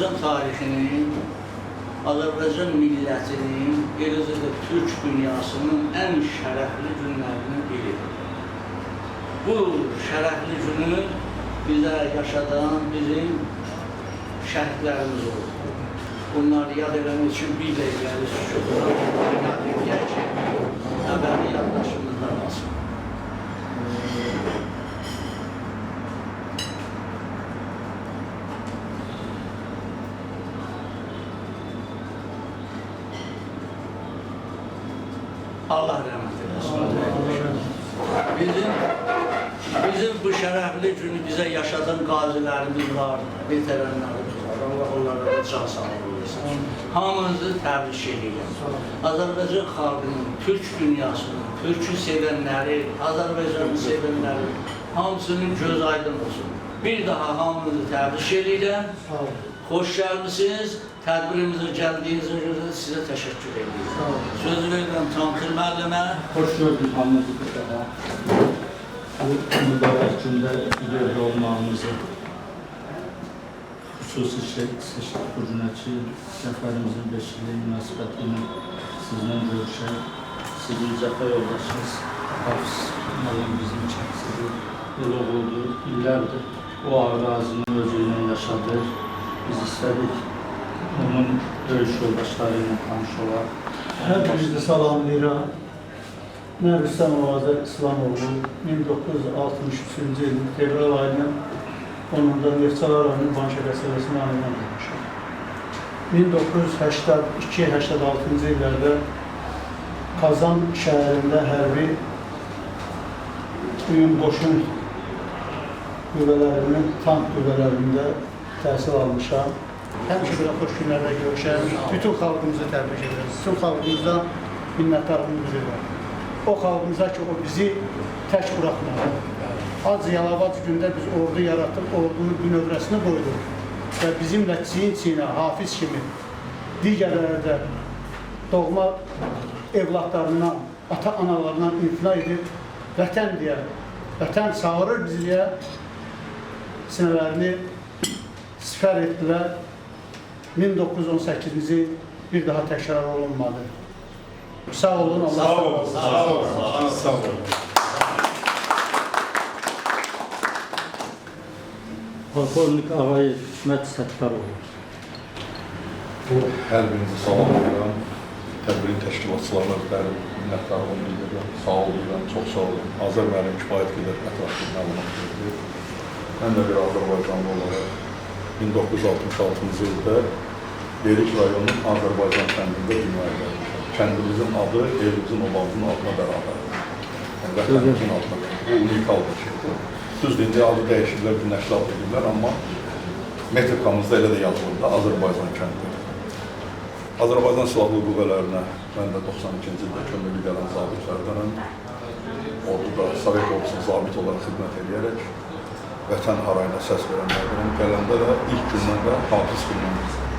Azərbaycan tarixinin, Azərbaycan millətinin, eləcə də Türk dünyasının ən şərəfli günlərinin biridir. Bu şərəfli günü bizə yaşadan bizim şəhidlərimiz oldu. Bunları yad eləmək üçün bir dəqiqəli sükutlar yad edək ki, əbədi yaddaşımızda qalsın. Allah rəhmət eləsin. Bizim bu şərəfli günü bizə yaşadan qazilərimiz var, veteranlarımız var. Allah onlara da can sağlığı versin. Hamınızı təbrik edirəm. Azərbaycan xalqının, Türk dünyasının, Türk'ü sevənləri, Azərbaycanı sevənləri hamısının göz aydın olsun. Bir daha hamınızı təbrik edirəm. Xoş gəlmişsiniz. Tədbirimizə gəldiyinizə görə sizə təşəkkür edirəm. Söz verirəm Tanrı müəllimə. Xoş gördük hamınızı bir daha. Bu mübarək gündə bir olmağımızı xüsusi seçdik bu günə ki, Cəfərimizin beşikliyi münasibətinə sizinlə görüşək. Sizin Cəfər yoldaşınız Hafız müəllim bizim çəksidi yol oldu. İllərdir o ərazinin özü ilə yaşadı. Biz istədik onun döyüş yoldaşları ilə tanış olaq. Hər birinizi salamlayıram. Mən Rüstəm Avazər İslamoğlu 1963-cü ilin fevral ayının 10-da Neftçala rayonunun Banşa qəsəbəsinin ayından olmuşam. 1982-86-cı illərdə Kazan şəhərində hərbi qoşun qüvvələrinin, tank qüvvələrində təhsil almışam. Həmişə belə xoş günlərdə görüşəm. Bütün xalqımızı təbrik edirəm. Bütün xalqımızdan minnətdarlığımı bildirirəm. O xalqımıza ki, o bizi tək buraxmadı. Az yalavac gündə biz ordu yaratıb, ordunun bünövrəsini qoyduq. Və bizimlə çiyin-çiyinə, Hafiz kimi digərləri də doğma evlatlarından, ata-analarından imtina edib, vətən deyə, vətən çağırır bizi deyə sinələrini sifər etdilər. 1918-ci bir daha təkrar olunmadı. Sağ olun, Allah sağ olun. Sağ olun. Sağ olun. Polkovnik Ağayev Hikmət Səttarov. Hər birinizi salamlayıram. Tədbirin təşkilatçılarına bəri minnətdarlığımı bildirirəm. Sağ olun, çox sağ olun. Azər müəllim kifayət qədər ətraflı məlumat verdi. Mən də bir Azərbaycanlı olaraq 1966-cı ildə Berik rayonunun Azərbaycan kəndində dünyaya gəlmişəm. Kəndimizin adı evimizin obamızın adına bərabərdir. Yəni, vətənimizin adına. Bu unikal bir şeydir. Düzdür, indi adı dəyişirlər, günəşli adı edirlər, amma metrikamızda elə də yazılır Azərbaycan kəndidir. Azərbaycan Silahlı Qüvvələrinə mən də 92-ci ildə kömürlü gələn zabitlərdənəm. Orduda Sovet ordusu zabit olaraq xidmət edərək vətən harayına səs verənlərdən gələndə də ilk gündən də Hafiz Qılman,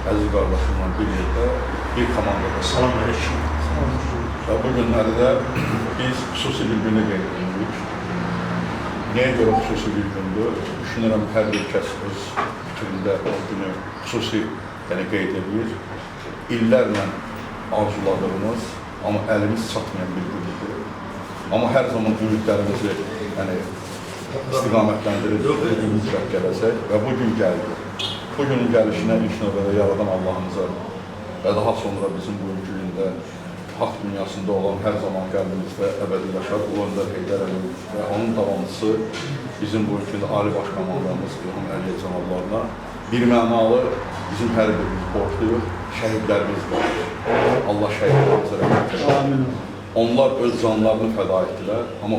əziz qardaşımla bir yerdə, bir komandada salam əleykum. Və bu günləri də biz xüsusi bir günü qeyd edirik. Nəyə görə xüsusi bir gündür? Düşünürəm, hər bir kəs öz fikrində o günü xüsusi qeyd edir. İllərlə arzuladığımız, amma əlimiz çatmayan bir gündür. Amma hər zaman ümidlərimizi istiqamətləndirir, bugün mütləq gələcək və bugün gəldi. Bugünün gəlişinə ilk növbədə yaradan Allahımıza və daha sonra bizim bugünkü gündə haqq dünyasında olan hər zaman qəlbimizdə əbədi yaşar Ulu Öndər Heydər Əliyev və onun davamçısı bizim bugünkü gündə Ali Baş Komandanımız İlham Əliyev cənablarına bir mənalı bizim hər birimiz borcluyuq, şəhidlərimiz var. Allah şəhidlərimizə rəhmət etsin. Onlar öz canlarını fəda etdilər, amma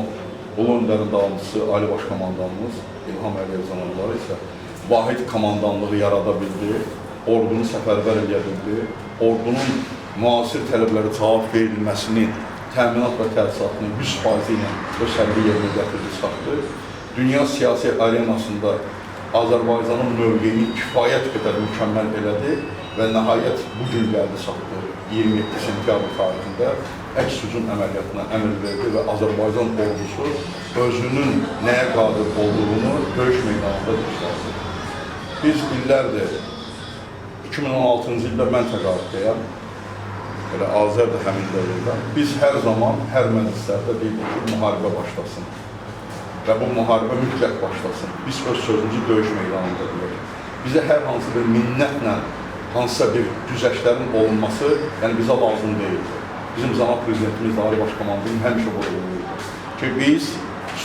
Ulu Öndərin davamçısı Ali Baş Komandanımız İlham Əliyev cənabları isə vahid komandanlığı yarada bildi, ordunu səfərbər edə bildi, ordunun müasir tələbləri cavab verilməsinin təminat və təsisatının 100% ilə öz sərbi yerinə gətirdi, çıxartdı. Dünya siyasi arenasında Azərbaycanın mövqeyini kifayət qədər mükəmməl elədi və nəhayət bugün gəldi çatdı 27 sentyabr tarixində əks hücum əməliyyatına əmr verdi və Azərbaycan ordusu özünün nəyə qadir olduğunu döyüş meydanında göstərdi. Biz illərdir 2016-cı ildə mən təqaüddəyəm. Elə Azər də həmin dövrdə. Biz hər zaman, hər məclislərdə deyirik ki, müharibə başlasın. Və bu müharibə mütləq başlasın. Biz öz sözümüzü döyüş meydanında deyirik. Bizə hər hansı bir minnətlə, hansısa bir güzəştlərin olunması, yəni bizə lazım deyildir. Bizim cənab prezidentimiz də, Ali Baş Komandanın həmişə vurğulayırdı ki, biz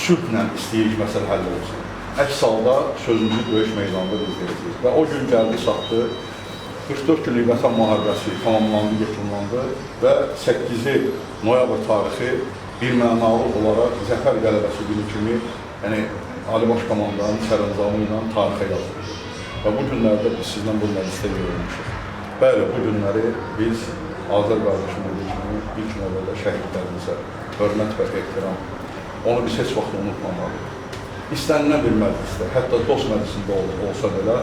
sülhlə istəyirik məsələ həll olsun. Əks halda sözümüzü döyüş meydanında biz deyəcəyik. Və o gün gəldi, çatdı. 44 günlük Vətən müharibəsi tamamlandı, yekunlandı və 8 noyabr tarixi birmənalı olaraq zəfər qələbəsi günü kimi, yəni Ali Baş Komandanın sərəncamı ilə tarixə yazıldı. Və bu günlərdə biz sizlə bu məclisdə görülmüşük. Bəli, bu günləri biz Azər qardaşım olduğu kimi ilk növbədə şəhidlərimizə hörmət və ehtiram, onu biz heç vaxt unutmamalıyıq. İstənilən bir məclisdə, hətta dost məclisində olsa belə,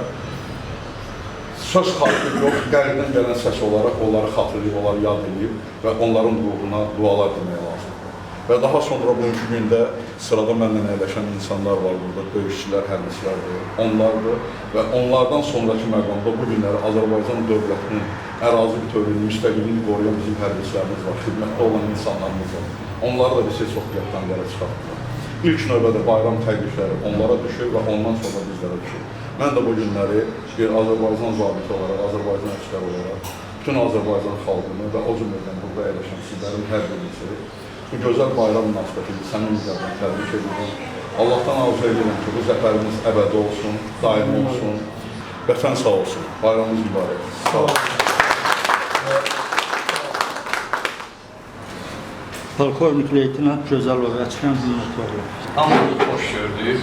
söz xatırı yox, qəlbdən gələn səs olaraq onları xatırlayıb, onları yad edib və onların ruhuna dualar demək lazımdır. Və daha sonra bugünkü gündə sırada mənlə əyləşən insanlar var burada, döyüşçülər, hərbçilərdir, onlardır və onlardan sonraki məqamda bu günləri Azərbaycan dövlətinin ərazi bütövlüyünü, müstəqilliyini qoruyan bizim hərbçilərimiz var, xidmətdə olan insanlarımız var. Onları da biz heç vaxt yaddan gələ çıxartmıyor. İlk növbədə bayram təqdifləri onlara düşür və ondan sonra bizlərə düşür. Mən də bu günləri bir Azərbaycan zabiti olaraq, Azərbaycan əskəri olaraq, bütün Azərbaycan xalqını və o cümlədən burada əyləşən sizlərin hər birisi bu gözəl bayram münasibətidir, sənin üzərindən təbrik edirəm. Allahdan arzu edirəm ki, bu zəfərimiz əbədi olsun, daim olsun, vətən sağ olsun, bayramımız mübarək. Sağ olun. Polkovnik Leytinat Gözəlov, Əçkən Zümrətoğlu. Hamınızı xoş gördük.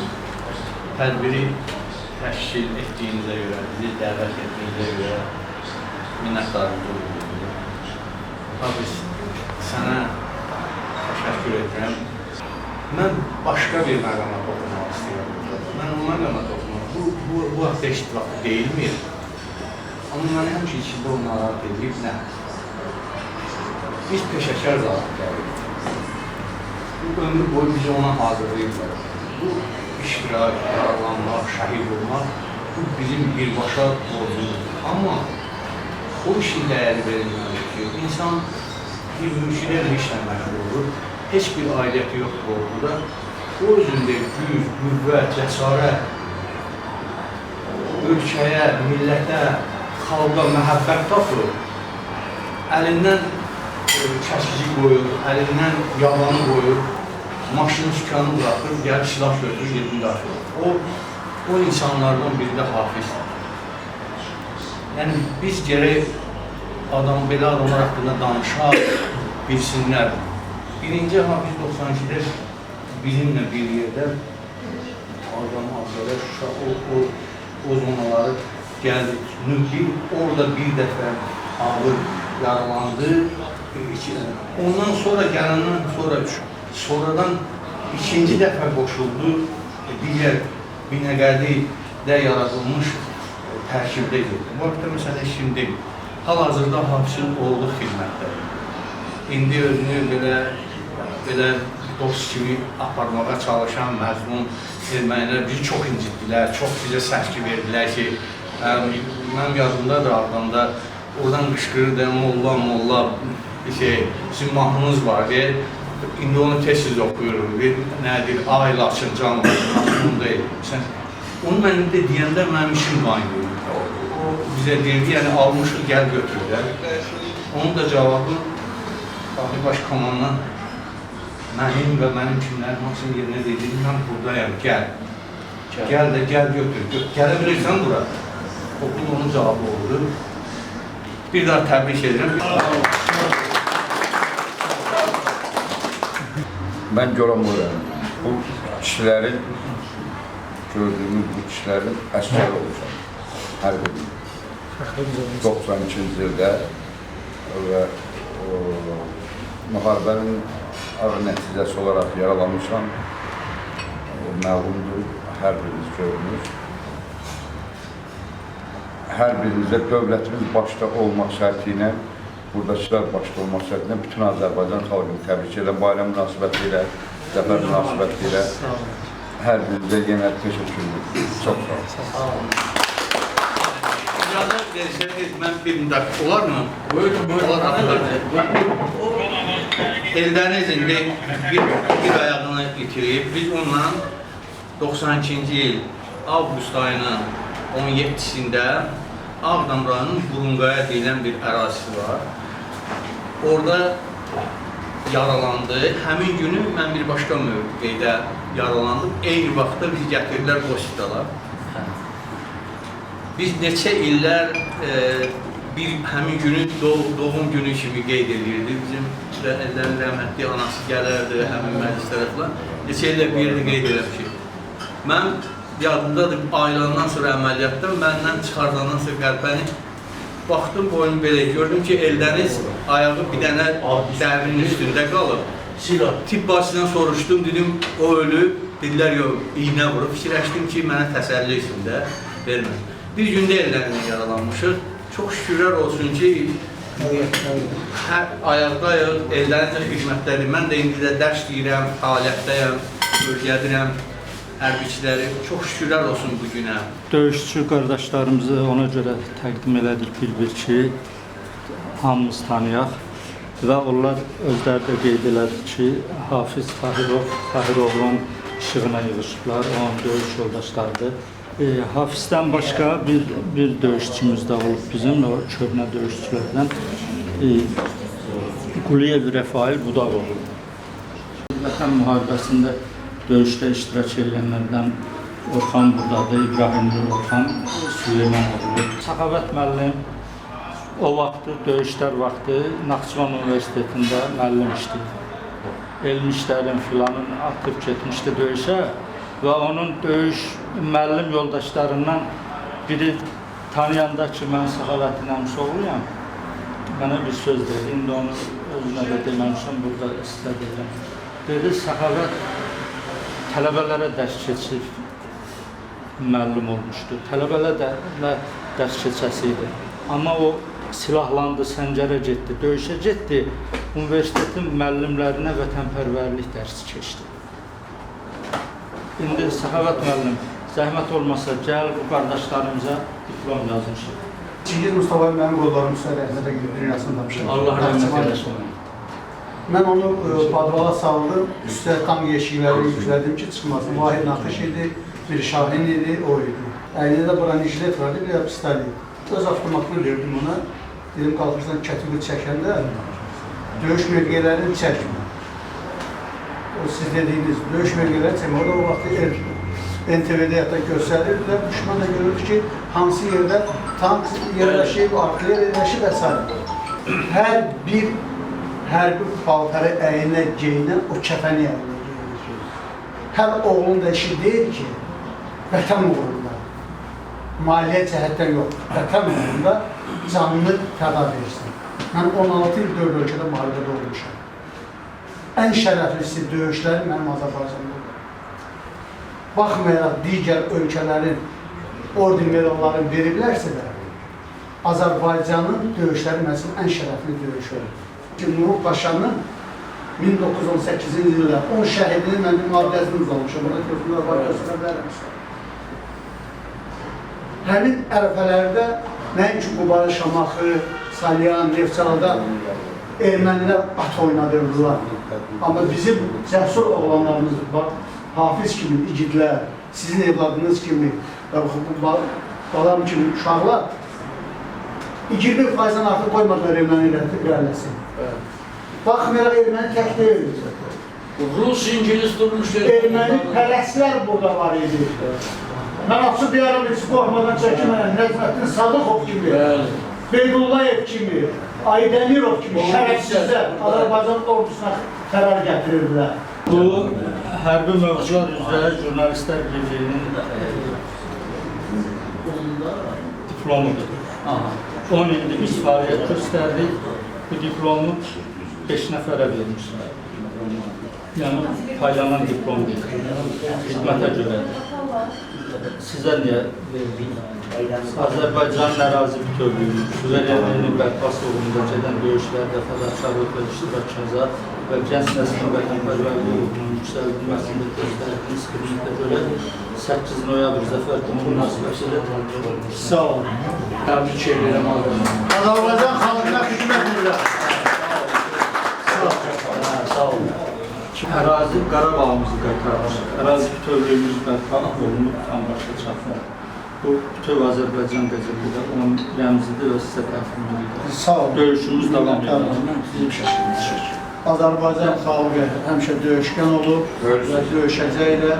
Tədbiri təşkil etdiyinizə görə, bizi dəvət etdiyinizə görə minnətdarımızı bildiririk. Tabii sənə təşəkkür edirəm. Mən başqa bir məqama toxunmaq istəyirəm. Mən o məqama toxunmaq. Bu haqda iştirakı deyilmir. Amma mən həmişə içində o narahat edib, nə? Biz peşəkar zabitlərik. Bu ömür boyu bizi ona hazırlayırlar. Bu iştirak, yaralanmaq, şəhid olmaq, bu bizim birbaşa borcumuzdur. Amma o işin dəyəri verilməlidir ki, insan bir müşkilət işlə məşğul olur, heç bir aidiyyəti yoxdur orada. O özündə güc, qüvvət, cəsarət, ölkəyə, millətə, xalqa məhəbbət tapır, əlindən kəşkici qoyur, əlindən yalanı qoyur, maşını sükanı bırakır, gəlib silah götürür, gedin qaçır. O insanlardan biri də Hafizdir. Yəni, biz gərək belə adamlar haqqında danışaq, bilsinlər. Birinci Hafiz 92-də bizimlə bir yerdə Ağdam, Ağdada, Şuşa, o zonaları gəldik. Orada bir dəfə ağır yaralandı. Ondan sonra gələndən sonradan ikinci dəfə qoşuldu, digər Binəqədidə yaradılmış tərkibdə gedir. Bu haqda məsələ şimdi hal-hazırda Hafizin oğlu xidmətdə. İndi özünü belə dost kimi aparmağa çalışan məzmun ermənilər bizi çox incitdilər, çox bizə səski verdilər ki, mənim yadımdadır Ağdamda oradan qışqırırdı, molla, sizin mahnınız var deyə, indi onu tez-tez oxuyurum, nədir, Ayla açın, can var, mahnım deyil. Onu mənim də deyəndə mənim işim qaynayır. O bizə deyirdi, yəni almışıq, gəl götürürlər. Onun da cavabı Ali Baş Komandan mənim və mənim kimlərin hamısının yerinə dedim, mən buradayam, gəl. Gəl də, gəl götür. Gələ bilirsən bura. Okulun onun cavabı oldu. Bir daha təbrik edirəm. Mən görəm bu kişilərin, gördüyümüz bu kişilərin əskər olacaq. Hər biri. 92-ci ildə və müharibənin ağır nəticəsi olaraq yaralanmışam. Məğlumdur, hər biriniz görünür. Hər birinizə dövlətimiz başda olmaq şərti ilə, buradakılar başda olmaq şərti ilə bütün Azərbaycan xalqını təbrik edən bayram münasibəti ilə, zəfər münasibəti ilə hər birinizə yenə təşəkkür edirəm. Çox sağ olun. İcazə derseniz mən bir müddət olar mı? Buyurun, buyurun. Olar Eldəniz indi bir ayağını itirib, biz onunla 92-ci il avqust ayının 17-sində Ağdam rayonunun Burunqaya deyilən bir ərazisi var. Orada yaralandı. Həmin günü mən bir başqa mövqedə yaralandım. Eyni vaxtda bizi gətirdilər hospitala. Biz neçə illər həmin günü doğum günü kimi qeyd edirdi. Bizim əllərin rəhmətli anası gələrdi, həmin məclis tərəflər. Neçə illər bir yerdə qeyd eləmişik. Mən yadımdadır, aylandan sonra əməliyyatdan, məndən çıxardandan sonra qəlbəni baxdım, boyun belə, gördüm ki, Eldəniz ayağı bir dənə dəvrinin üstündə qalıb. Tibb bacısından soruşdum, dedim, o ölüb, dedilər, yox, iğnə vurub. Fikirləşdim ki, mənə təsəlli içində vermez. Bir gündə Eldənizə yaralanmışıq. Çox şükürlər olsun ki, ayaqdayıq, Eldənizə xidmətləri. Mən də indi də dərs deyirəm, fəaliyyətdəyəm, bölgədirəm. Hərbiçiləri, çox şükürlər olsun bu günə. Döyüşçü qardaşlarımızı ona görə təqdim elədik bir ki, hamımız tanıyaq və onlar özləri də qeyd elədi ki, Hafiz Tahiroğlu'nun işığına yığışıblar, onun döyüş yoldaşlarıdır. Hafizdən başqa bir döyüşçümüz də olub bizim, o köhnə döyüşçülərdən Quliyev Rəfail Budaq olub. Vətən müharibəsində döyüşdə iştirak edənlərdən Orxan buradadır, İbrahimli Orxan Süleymanoğlu. Səxavət müəllim o vaxtı, döyüşlər vaxtı Naxçıvan Universitetində müəllim işləyir. Elmi işlərin filanın aktiv getmişdi döyüşə və onun döyüş müəllim yoldaşlarından biri tanıyanda ki, mən Səxavətin əmsi oğluyam, mənə bir söz dedi, indi onu özünə də deməmişəm, burada istədirəm. Dedi, Səxavət tələbələrə dərs keçib müəllim olmuşdu. Tələbələrlə dərs keçəsiydi. Amma o silahlandı, səncərə getdi, döyüşə getdi. Universitetin müəllimlərinə vətənpərvərlik dərsi keçdi. İndi Səxavət müəllim, zəhmət olmasa gəl bu qardaşlarımıza diplom yazmışıq. Çingiz Mustafa mənim qollarım üstə rəhmətə gedir, dünyasını damışım. Allah rəhmət eləsin. Mən onu padvala saldım, üstə tam yeşikləri yüklədim ki, çıxmasın. Vahid Naxış idi, bir Şahin idi, o idi. Əlində də bura nijlet vardı, bir də pistolet. Öz avtomatını verdim ona. Dedim, qalxırsan kətibi çəkəndə döyüş mövqelərini çəkmə. O siz dediyiniz döyüş mövqeləri çəkmə. O da o vaxtı NTV-də hətta göstərirdilər. Düşman da görürdü ki, hansı yerdə tank yerləşib, artiller yerləşib və s. Hər bir hərbi paltarı əyinə, geyinə, o kəfəni əyinə geyinir. Hər oğlun da işi deyil ki, vətən uğrunda, maliyyə cəhətdən yox, vətən uğrunda canını fəda versin. Mən 16 il 4 ölkədə müharibədə olmuşam. Ən şərəflisi döyüşləri mənim Azərbaycanda oldu. Baxmayaraq digər ölkələrin orden medallarını veriblərsə də, Azərbaycanın döyüşləri mənim ən şərəfli döyüşü oldu. Nuh Paşa'nın 1918-ci ildə 10 şəhidinin mən mühafizəsini uzanmışam. Buna gözümlər var, göstərərəm. Həmin ərəfələrdə nəinki Qubara, Şamaxı, Salyan, Neftçalada ermənilər at oynadırdılar. Amma bizim cəsur oğlanlarımız var, Hafiz kimi igidlər, sizin evladınız kimi, balam kimi uşaqlar 20%-dən artıq qoymadılar erməni irəliləsin. Baxmayaraq erməni tək deyil. Rus, İngiliz durmuşdur. Erməni pərəstlər burada var idi. Mən açıb deyərəm, heç qorxmadan çəkinməyəm. Nəzməddin Sadıqov kimi, Beydullayev kimi, Aydemirov kimi şərəfsizlər Azərbaycan ordusuna qərar gətirirdilər. Bu, hərbi mövzular üzrə Jurnalistlər Birliyinin diplomudur. 10 ildir biz fəaliyyət göstərdik. Bu diplomu 5 nəfərə vermişlər. Yəni, paylanan diplomdur. Xidmətə görədir. Sizə niyə verdik? Azərbaycanın ərazi bütövlüyünün, suverenliyinin bərpası uğrunda gedən döyüşlərdə fədakarlıqla iştirakınıza və gənc nəslin vətənpərvərliyi uğrunun yüksəldilməsində göstərdiyiniz xidmətə görə 8 noyabr Zəfər Günü münasibətilə təbrik edirik. Sağ olun. Təbrik edirəm Azərbaycan xalqına xidmət edirəm. Sağ olun. Ərazi Qarabağımızı qaytarmış, ərazi bütövlüyümüz bərpa olunub tam başa çatır. Bu bütöv Azərbaycan qəzeti də onun rəmzidir və sizə təqdim edir. Sağ olun. Döyüşümüz davam edir. Bizim şəklimiz çəkir. Azərbaycan xalqı həmişə döyüşkən olub və döyüşəcək də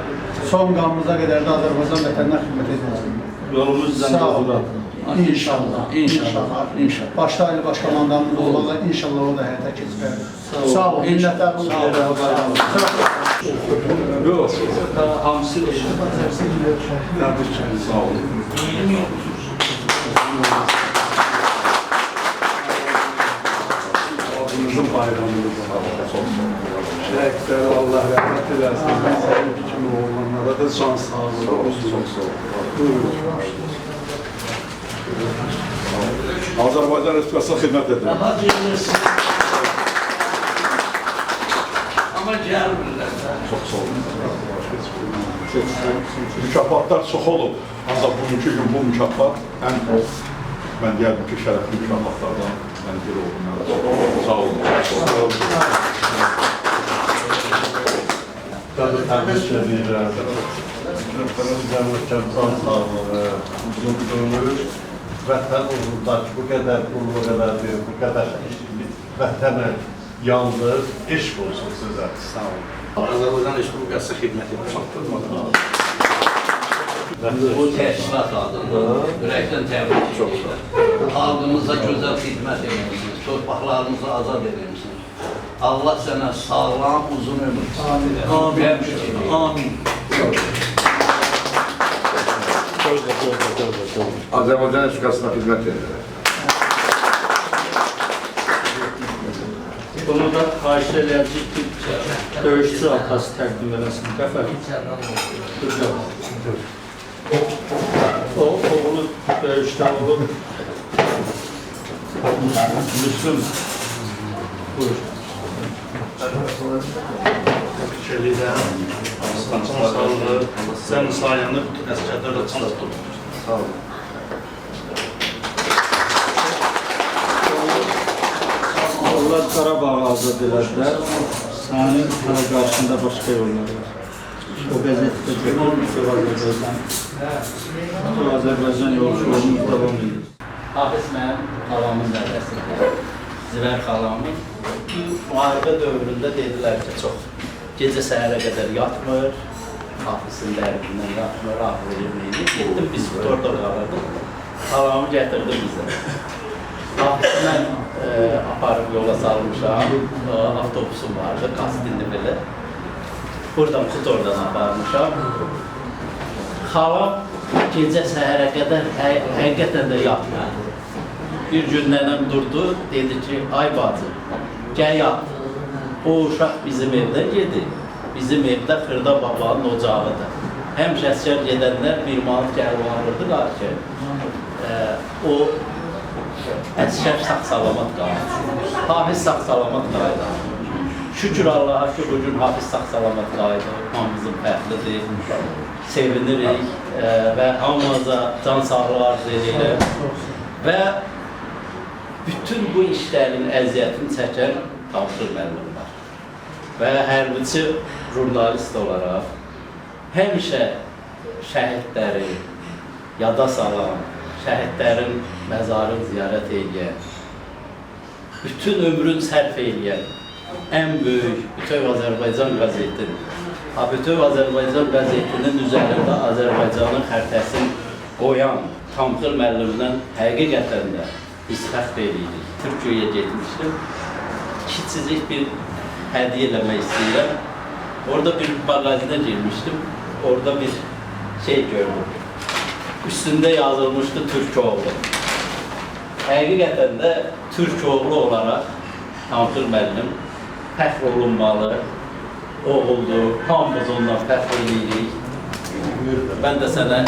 son qanımıza qədər də Azərbaycan vətəninə xidmət edəcək. Yolumuz zəncə Sağ olun. uğradır. İnşallah, inşallah, inşallah. Başda Ali Başkomandanımız olmalı, inşallah o da həyata keçirər. Sağ olun. Minnətdarlıq edirəm. Yox, hamısı eşit. Sağ olun. Bizim bayramımız var. Şəhidlərə Allah rəhmət eləsin. Sənin kimi oğlanlara da can sağlığı olsun. Çok sağ olun. Azərbaycan Respublikasına xidmət edirəm. Daha gelirsin. Ama gelmirler. Çox sağ olun. Mükafatlar çox olub. Ancaq bugünkü gün bu mükafat ən mən deyərdim ki, şərəfli mükafatlardan biri oldu. Sağ olun. Təbrik edirəm. Cəmiyyətə can sağlığı, uzun ömür, vətən uğrundakı bu qədər qulluq elədi, bu qədər vətənə yandır, eşq olsun sizə. Sağ olun. Azərbaycan Respublikası xidmət edir. Bu təşkilat adında ürəkdən təbrik edirəm. Xalqımıza gözəl xidmət edirsiniz, torpaqlarımızı azad edirsiniz. Allah sənə sağlam, uzun ömür. Amin. Amin. Azərbaycan Respublikasına xidmət edir. Bunu da xahiş edəcək ki, döyüşçü atası təqdim eləsin. Qəfər. O, oğlu döyüşdən olub. Müslüm. Buyur. Təbrik edirəm. Can sağlığı, sənin sayəndə bütün əsgərlər də can tutulur. Sağ olun. Allah Qarabağı azad elədilər. Sənin hələ qarşında başqa yollar var. O qəzetdə görür, bütün Azərbaycan yolculuğumuz davam edir. Hafiz mənim xalamın nəvəsidir. Zivər xalamın. Müharibə dövründə dedilər ki, çox gecə səhərə qədər yatmır, Hafizin dərdindən yatmır, ağır yemeğini. Getdim, biz orada qalırdıq. Xalamı gətirdi bizə. Hafizi mən aparıb yola salmışam, avtobusum vardı, kastinli belə. Buradan Xutordan aparmışam. Xalam gecə səhərə qədər həqiqətən də yatmır. Bir gün nənəm durdu, dedi ki, ay bacı, gəl yat. O uşaq bizim evdə gedir. Bizim evdə Xırda babanın ocağıdır. Həmişə əsgər gedənlər bir manat gəlib alırdılar ki, o əsgər sağ-salamat qalır. Hafiz sağ-salamat qayıdır. Şükür Allaha ki, bugün Hafiz sağ-salamat qayıdır. Hamımızın fəxridir, sevinirik və hamımıza can sağlığı arzu edirəm. Və bütün bu işlərin əziyyətini çəkən Tamsır müəllim var. Və hərbiçi jurnalist olaraq həmişə şəhidləri yada salan, şəhidlərin məzarını ziyarət edən, bütün ömrünü sərf edən ən böyük Bütöv Azərbaycan qəzetinin, Bütöv Azərbaycan qəzetinin üzərində Azərbaycanın xəritəsini qoyan Tamsır müəllimdən həqiqətən də biz fəxr edirik. Türkiyəyə getmişdim. Kiçicik bir hədiyyə eləmək istəyirəm. Orada bir mağazinə girmişdim. Orada bir şey gördüm. Üstündə yazılmışdı Türk oğlu. Həqiqətən də Türk oğlu olaraq Tamsır müəllim fəxr olunmalı, oğuldur. Hamımız ondan fəxr edirik. Mən də sənə